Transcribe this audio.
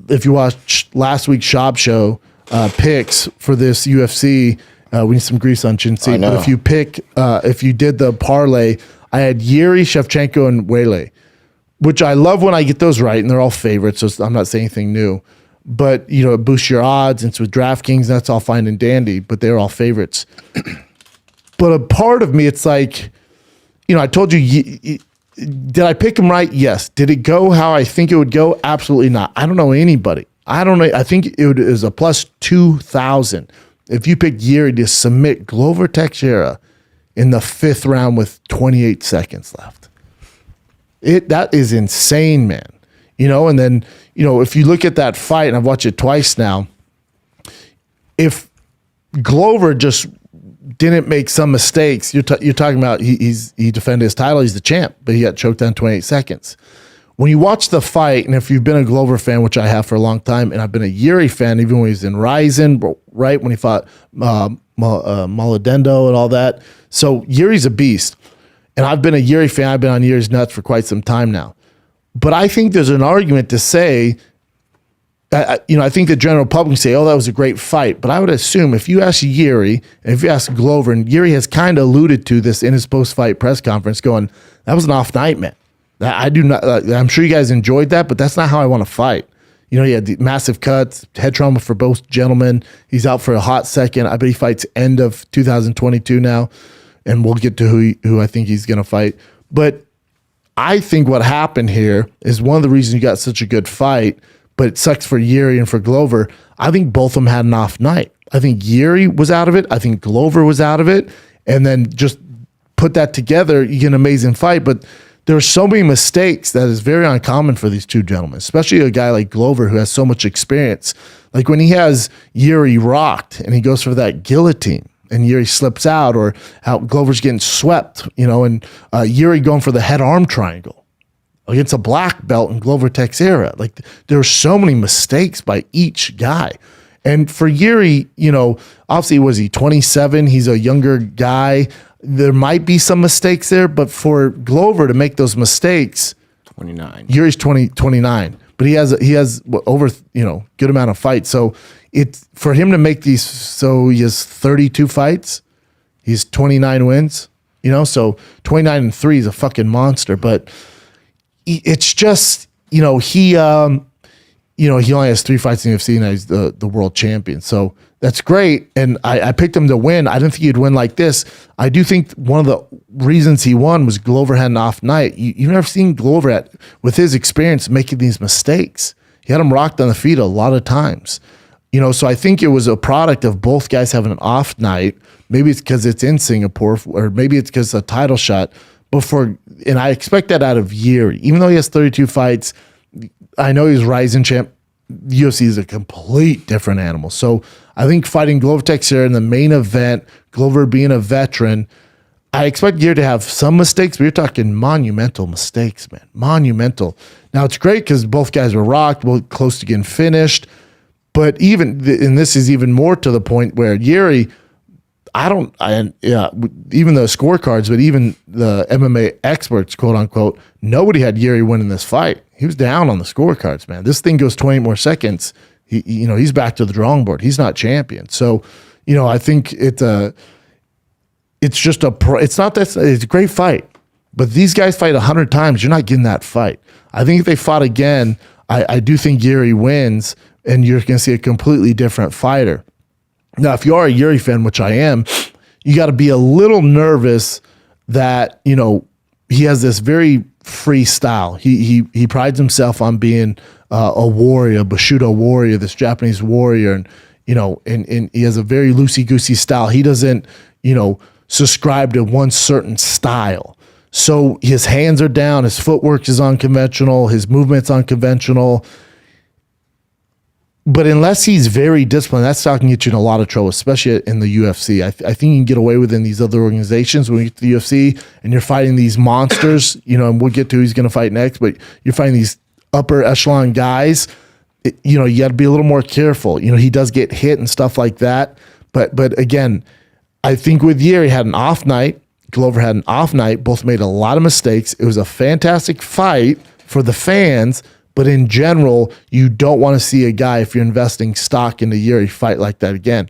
if you watched last week's Shop Show picks for this UFC, we need some grease on chin seat. But if you did the parlay, I had Yuri, Shevchenko, and Wele, which I love when I get those right, and they're all favorites, so I'm not saying anything new. But, you know, it boosts your odds, and it's with DraftKings, that's all fine and dandy, but they're all favorites. But a part of me, it's like, you know, I told you, did I pick him right? Yes. Did it go how I think it would go? Absolutely not. I don't know anybody. I don't know. I think it is a plus 2,000 if you picked Yuri to submit Glover Teixeira in the 5th round with 28 seconds left. That is insane, man. You know, and then, you know, if you look at that fight, and I've watched it twice now, if Glover just didn't make some mistakes, you're talking about he defended his title, he's the champ, but he got choked down 28 seconds. When you watch the fight, and if you've been a Glover fan, which I have for a long time, and I've been a Yuri fan even when he was in Ryzen, right, when he fought Moladendo and all that. So Yuri's a beast. And I've been a Yuri fan. I've been on Yuri's nuts for quite some time now. But I think there's an argument to say, you know, I think the general public can say, oh, that was a great fight. But I would assume if you ask Yuri, and if you ask Glover, and Yuri has kind of alluded to this in his post-fight press conference, going, that was an off night, man. I do not. I'm sure you guys enjoyed that, but that's not how I want to fight. You know, he had the massive cuts, head trauma for both gentlemen. He's out for a hot second. I bet he fights end of 2022 now, and we'll get to who I think he's going to fight. But I think what happened here is one of the reasons you got such a good fight, but it sucks for Yuri and for Glover. I think both of them had an off night. I think Yuri was out of it. I think Glover was out of it. And then just put that together, you get an amazing fight. But there are so many mistakes that is very uncommon for these two gentlemen, especially a guy like Glover who has so much experience. Like when he has Yuri rocked and he goes for that guillotine and Yuri slips out, or how Glover's getting swept, you know, and Yuri going for the head-arm triangle against a black belt and Glover Teixeira. Like there are so many mistakes by each guy. And for Yuri, you know, obviously, was he 27? He's a younger guy. There might be some mistakes there, but for Glover to make those mistakes, 29. Yuri's 29, but he has over, you know, good amount of fights. So it's for him to make these. So he has 32 fights. He's 29 wins. You know, so 29-3 is a fucking monster. But it's just, you know, he only has 3 fights in the UFC, and he's the world champion. So that's great. And I picked him to win. I didn't think he'd win like this. I do think one of the reasons he won was Glover had an off night. You've never seen Glover with his experience making these mistakes. He had him rocked on the feet a lot of times. You know, so I think it was a product of both guys having an off night. Maybe it's because it's in Singapore, or maybe it's because it's a title shot. And I expect that out of Yuri. Even though he has 32 fights, I know he's Ryzen champ. UFC is a complete different animal. So I think fighting Glover Teixeira in the main event, Glover being a veteran, I expect Yuri to have some mistakes, but you're talking monumental mistakes, man. Monumental. Now, it's great because both guys were rocked, both close to getting finished. But and this is even more to the point where Yuri, even the scorecards, but even the MMA experts, quote unquote, nobody had Yuri winning this fight. He was down on the scorecards, man. This thing goes 28 more seconds. He's back to the drawing board. He's not champion. So, you know, I think it's a great fight, but these guys fight 100 times. You're not getting that fight. I think if they fought again, I do think Yuri wins, and you're going to see a completely different fighter. Now, if you are a Yuri fan, which I am, you got to be a little nervous that, you know, he has this very free style. He prides himself on being a warrior, Bushido warrior, this Japanese warrior, and you know, and he has a very loosey-goosey style. He doesn't, you know, subscribe to one certain style. So his hands are down, his footwork is unconventional, his movement's unconventional. But unless he's very disciplined, that's not going to get you in a lot of trouble, especially in the UFC. I think you can get away with it in these other organizations when you get to the UFC and you're fighting these monsters, you know, and we'll get to who he's going to fight next, but you're fighting these upper echelon guys. You know, you got to be a little more careful. You know, he does get hit and stuff like that. But again, I think with Yuri had an off night. Glover had an off night. Both made a lot of mistakes. It was a fantastic fight for the fans, But in general, you don't want to see a guy, if you're investing stock in the Jiri, fight like that again.